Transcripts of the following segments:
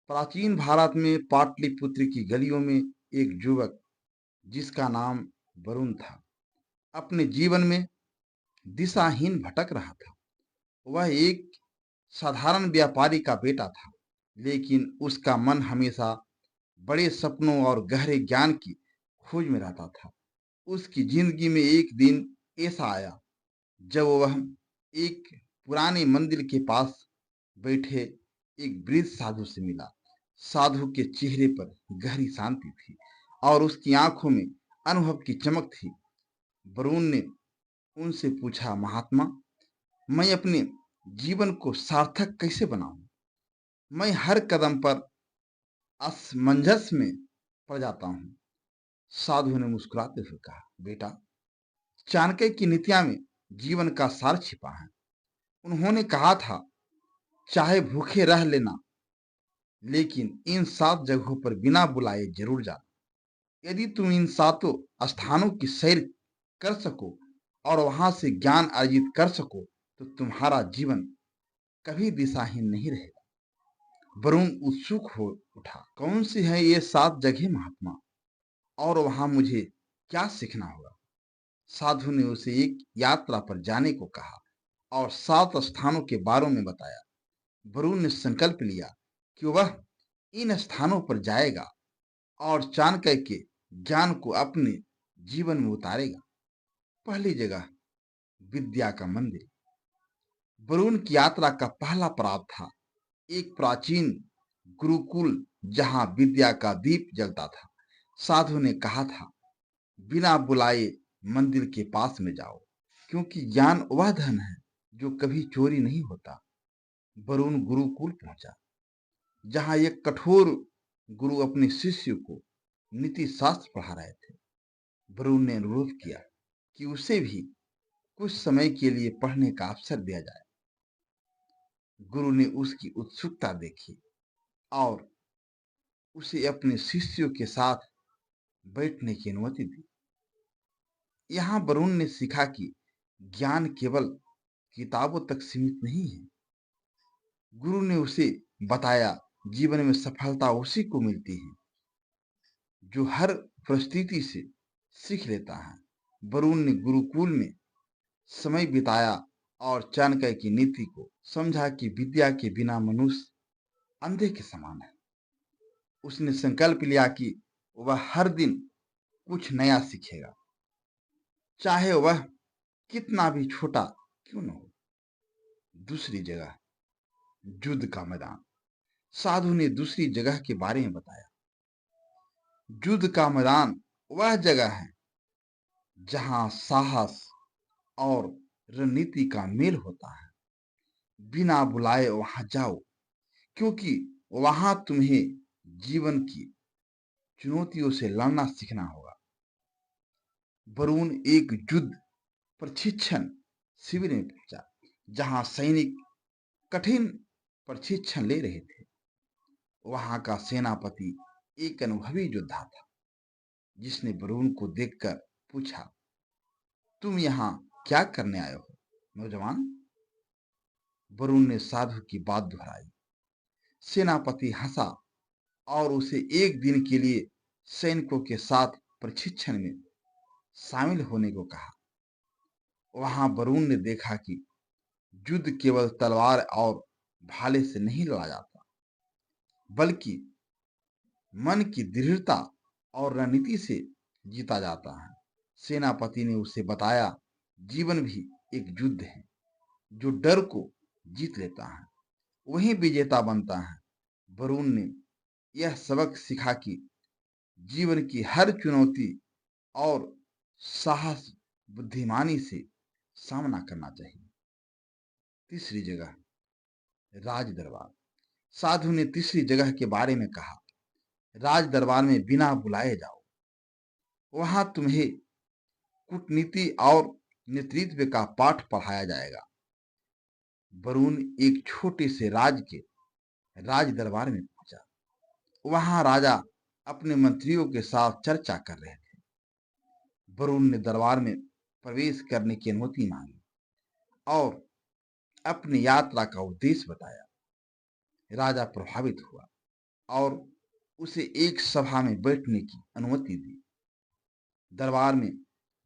प्राचीन भारत में पाटलिपुत्र की गलियों में एक युवक जिसका नाम वरुण था, अपने जीवन में दिशाहीन भटक रहा था। वह एक साधारण व्यापारी का बेटा था, लेकिन उसका मन हमेशा बड़े सपनों और गहरे ज्ञान की खोज में रहता था। उसकी जिंदगी में एक दिन ऐसा आया जब वह एक पुराने मंदिर के पास बैठे एक वृद्ध साधु से मिला। साधु के चेहरे पर गहरी शांति थी और उसकी आंखों में अनुभव की चमक थी। वरुण ने उनसे पूछा, महात्मा, मैं अपने जीवन को सार्थक कैसे बनाऊं? मैं हर कदम पर असमंजस में पड़ जाता हूं। साधु ने मुस्कुराते हुए कहा, बेटा, चाणक्य की नीतियां में जीवन का सार छिपा है। उन्होंने कहा था, चाहे भूखे रह लेना, लेकिन इन 7 जगहों पर बिना बुलाए जरूर जाना। यदि तुम इन 7 स्थानों की सैर कर सको और वहां से ज्ञान अर्जित कर सको, तो तुम्हारा जीवन कभी दिशाहीन नहीं रहेगा। वरुण उत्सुक हो उठा, कौन सी है ये 7 जगह महात्मा, और वहां मुझे क्या सीखना होगा? साधु ने उसे एक यात्रा पर जाने को कहा और 7 स्थानों के बारे में बताया। वरुण ने संकल्प लिया कि वह इन स्थानों पर जाएगा और चाणक्य के ज्ञान को अपने जीवन में उतारेगा। पहली जगह, विद्या का मंदिर। वरुण की यात्रा का पहला पड़ाव था एक प्राचीन गुरुकुल जहां विद्या का दीप जलता था। साधु ने कहा था, बिना बुलाए मंदिर के पास में जाओ, क्योंकि ज्ञान वह धन है जो कभी चोरी नहीं होता। वरुण गुरुकुल पहुंचा, जहां एक कठोर गुरु अपने शिष्य को नीति शास्त्र पढ़ा रहे थे। वरुण ने अनुरोध किया कि उसे भी कुछ समय के लिए पढ़ने का अवसर दिया जाए। गुरु ने उसकी उत्सुकता देखी और उसे अपने शिष्यों के साथ बैठने की अनुमति दी। यहाँ वरुण ने सीखा कि ज्ञान केवल किताबों तक सीमित नहीं है। गुरु ने उसे बताया, जीवन में सफलता उसी को मिलती है जो हर परिस्थिति से सीख लेता है। वरुण ने गुरुकुल में समय बिताया और चाणक्य की नीति को समझा कि विद्या के बिना मनुष्य अंधे के समान है। उसने संकल्प लिया कि वह हर दिन कुछ नया सीखेगा, चाहे वह कितना भी छोटा क्यों न हो। दूसरी जगह, युद्ध का मैदान। साधु ने दूसरी जगह के बारे में बताया। युद्ध का मैदान वह जगह है जहां साहस और रणनीति का मेल होता है। बिना बुलाए वहां जाओ, क्योंकि वहां तुम्हें जीवन की चुनौतियों से लड़ना सीखना होगा। वरुण एक युद्ध प्रशिक्षण शिविर में पहुंचा, जहां सैनिक कठिन प्रशिक्षण ले रहे थे। वहां का सेनापति एक अनुभवी योद्धा था, जिसने वरुण को देखकर पूछा, तुम यहाँ क्या करने आए हो नौजवान? वरुण ने साधु की बात दोहराई। सेनापति हंसा और उसे एक दिन के लिए सैनिकों के साथ प्रशिक्षण में शामिल होने को कहा। वहां वरुण ने देखा कि युद्ध केवल तलवार और भाले से नहीं लड़ा जाता, बल्कि मन की दृढ़ता और रणनीति से जीता जाता है। सेनापति ने उसे बताया, जीवन भी एक युद्ध है। जो डर को जीत लेता है वही विजेता बनता है। वरुण ने यह सबक सीखा कि जीवन की हर चुनौती और साहस बुद्धिमानी से सामना करना चाहिए। तीसरी जगह, राज दरबार। साधु ने तीसरी जगह के बारे में कहा, राज दरबार में बिना बुलाए जाओ। वहां तुम्हें कूटनीति और नेतृत्व का पाठ पढ़ाया जाएगा। वरुण एक छोटे से राज के राज दरबार में पहुंचा। वहां राजा अपने मंत्रियों के साथ चर्चा कर रहे थे। वरुण ने दरबार में प्रवेश करने की अनुमति मांगी और अपनी यात्रा का उद्देश्य बताया। राजा प्रभावित हुआ और उसे एक सभा में बैठने की अनुमति दी। दरबार में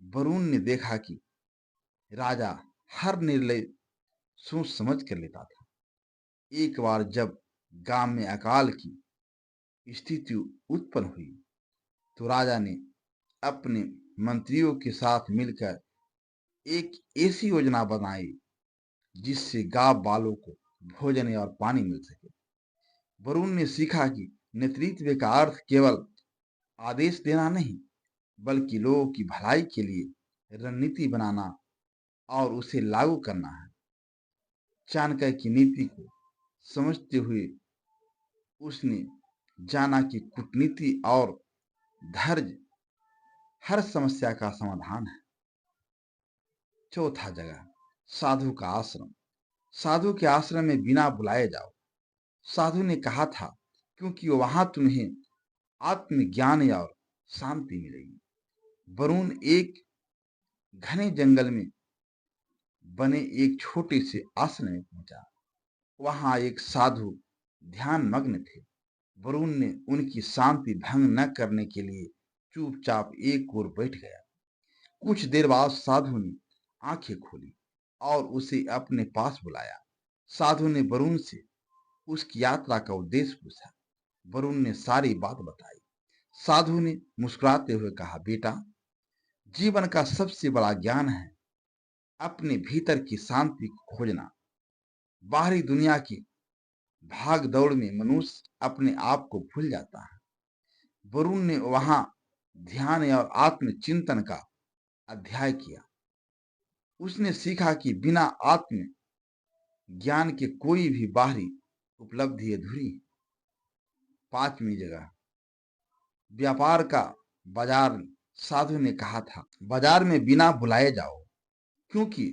वरुण ने देखा कि राजा हर निर्णय सोच समझ कर लेता था। एक बार जब गांव में अकाल की स्थिति उत्पन्न हुई तो राजा ने अपने मंत्रियों के साथ मिलकर एक ऐसी योजना बनाई जिससे गांव वालों को भोजन और पानी मिल सके। वरुण ने सीखा कि नेतृत्व का अर्थ केवल आदेश देना नहीं, बल्कि लोगों की भलाई के लिए रणनीति बनाना और उसे लागू करना है। चाणक्य की नीति को समझते हुए उसने जाना कि कूटनीति और धैर्य हर समस्या का समाधान है। चौथा जगह, साधु का आश्रम। साधु के आश्रम में बिना बुलाए जाओ। साधु ने कहा था क्योंकि वहां तुम्हें आत्मज्ञान और शांति मिलेगी। वरुण एक घने जंगल में बने एक छोटे से आश्रम में पहुंचा। वहां एक साधु ध्यान मग्न थे। वरुण ने उनकी शांति भंग न करने के लिए चुपचाप एक ओर बैठ गया। कुछ देर बाद साधु ने आंखें खोली और उसे अपने पास बुलाया। साधु ने वरुण से उसकी यात्रा का उद्देश्य पूछा। वरुण ने सारी बात बताई। साधु ने मुस्कुराते हुए कहा, बेटा, जीवन का सबसे बड़ा ज्ञान है अपने भीतर की शांति को खोजना। बाहरी दुनिया की भाग दौड़ में मनुष्य अपने आप को भूल जाता है। वरुण ने वहां ध्यान और आत्मचिंतन का अध्याय किया। उसने सीखा कि बिना आत्म ज्ञान के कोई भी बाहरी उपलब्धि अधूरी है। पांचवी जगह, व्यापार का बाजार। साधु ने कहा था, बाजार में बिना बुलाए जाओ, क्योंकि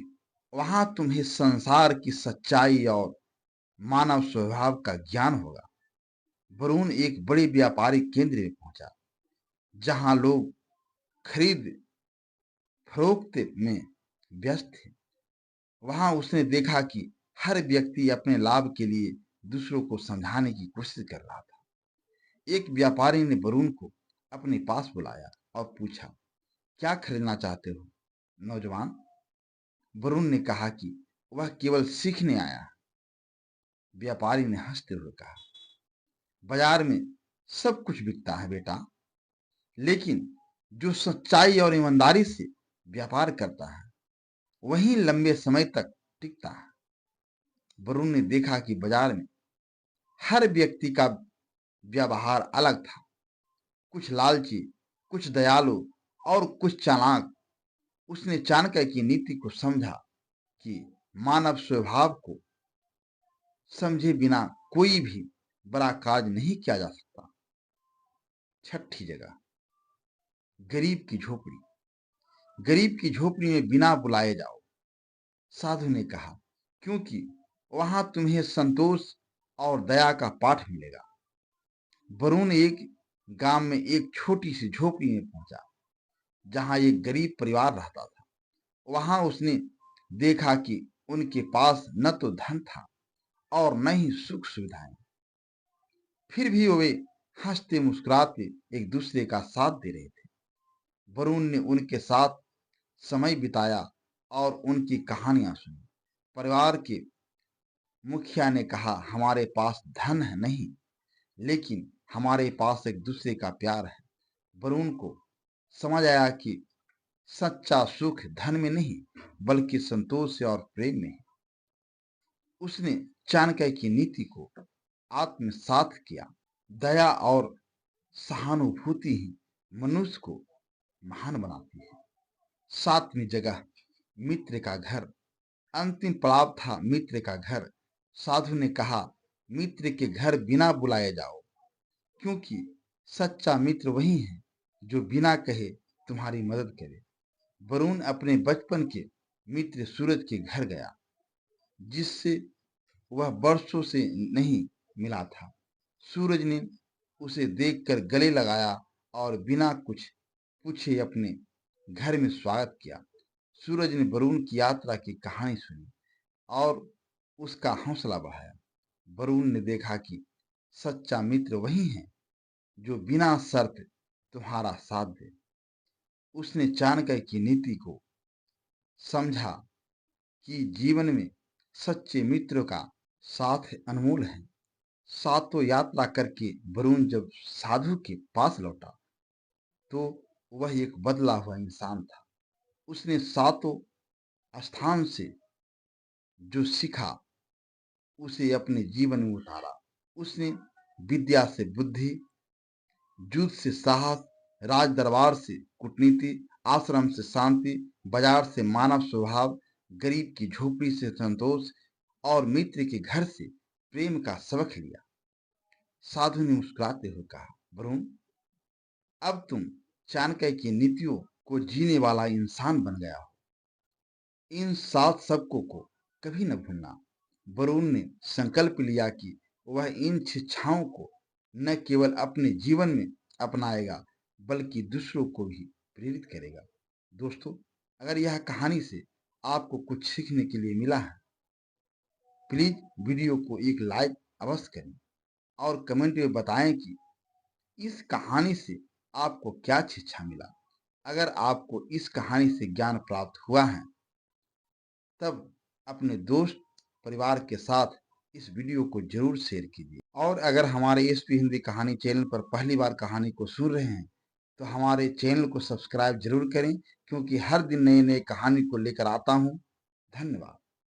वहां तुम्हें संसार की सच्चाई और मानव स्वभाव का ज्ञान होगा। वरुण एक बड़े व्यापारिक केंद्र में पहुंचा, जहां लोग खरीद फरोख्त में व्यस्त थे। वहां उसने देखा कि हर व्यक्ति अपने लाभ के लिए दूसरों को समझाने की कोशिश कर रहा था। एक व्यापारी ने वरुण को अपने पास बुलाया और पूछा, क्या खरीदना चाहते हो नौजवान? वरुण ने कहा कि वह केवल सीखने आया है। व्यापारी ने हंसते हुए कहा, बाजार में सब कुछ बिकता है बेटा, लेकिन जो सच्चाई और ईमानदारी से व्यापार करता है वही लंबे समय तक टिकता है। वरुण ने देखा कि बाजार में हर व्यक्ति का व्यवहार अलग था। कुछ लालची, कुछ दयालु और कुछ चालाक। उसने चाणक्य की नीति को समझा कि मानव स्वभाव को समझे बिना कोई भी बड़ा कार्य नहीं किया जा सकता। छठी जगह, गरीब की झोपड़ी। गरीब की झोपड़ी में बिना बुलाए जाओ। साधु ने कहा, क्योंकि वहां तुम्हें संतोष और दया का पाठ मिलेगा। वरुण एक गांव में एक छोटी सी झोपड़ी में पहुंचा, जहां एक गरीब परिवार रहता था। वहां उसने देखा कि उनके पास न तो धन था और न ही सुख सुविधाएं। फिर भी वे हंसते मुस्कुराते एक दूसरे का साथ दे रहे थे। वरुण ने उनके साथ समय बिताया और उनकी कहानियां सुनी। परिवार के मुखिया ने कहा, हमारे पास धन है नहीं, लेकिन हमारे पास एक दूसरे का प्यार है। वरुण को समझ आया कि सच्चा सुख धन में नहीं, बल्कि संतोष और प्रेम में है। उसने चाणक्य की नीति को आत्मसात किया। दया और सहानुभूति ही मनुष्य को महान बनाती है। सातवीं जगह, मित्र का घर। अंतिम पड़ाव था मित्र का घर। साधु ने कहा, मित्र के घर बिना बुलाए जाओ, क्योंकि सच्चा मित्र वही है जो बिना कहे तुम्हारी मदद करे। वरुण अपने बचपन के मित्र सूरज के घर गया, जिससे वह वर्षों से नहीं मिला था। सूरज ने उसे देखकर गले लगाया और बिना कुछ पूछे अपने घर में स्वागत किया। सूरज ने वरुण की यात्रा की कहानी सुनी और उसका हौसला बढ़ाया। वरुण ने देखा कि सच्चा मित्र वही है जो बिना शर्त तुम्हारा साथ दे। उसने चाणक्य की नीति को समझा कि जीवन में सच्चे मित्रों का साथ अनमोल है। सातों यात्रा करके वरुण जब साधु के पास लौटा तो वह एक बदला हुआ इंसान था। उसने सातों स्थान से जो सीखा उसे अपने जीवन में उतारा। उसने विद्या से बुद्धि, युद्ध से साहस, राज दरबार से कूटनीति, आश्रम से शांति, बाजार से मानव स्वभाव, गरीब की झोपड़ी से संतोष और मित्र के घर से प्रेम का सबक लिया। साधु ने मुस्कुराते हुए कहा, वरुण, अब तुम चाणक्य की नीतियों को जीने वाला इंसान बन गया हो। इन 7 सबकों को कभी न भूलना। वरुण ने संकल्प लिया कि वह इन शिक्षाओं को न केवल अपने जीवन में अपनाएगा बल्कि दूसरों को भी प्रेरित करेगा। दोस्तों, अगर यह कहानी से आपको कुछ सीखने के लिए मिला है, प्लीज वीडियो को एक लाइक अवश्य करें और कमेंट में बताएं कि इस कहानी से आपको क्या शिक्षा मिला। अगर आपको इस कहानी से ज्ञान प्राप्त हुआ है तब अपने दोस्त परिवार के साथ इस वीडियो को जरूर शेयर कीजिए। और अगर हमारे एसपी हिंदी कहानी चैनल पर पहली बार कहानी को सुन रहे हैं तो हमारे चैनल को सब्सक्राइब जरूर करें, क्योंकि हर दिन नए नए कहानी को लेकर आता हूँ। धन्यवाद।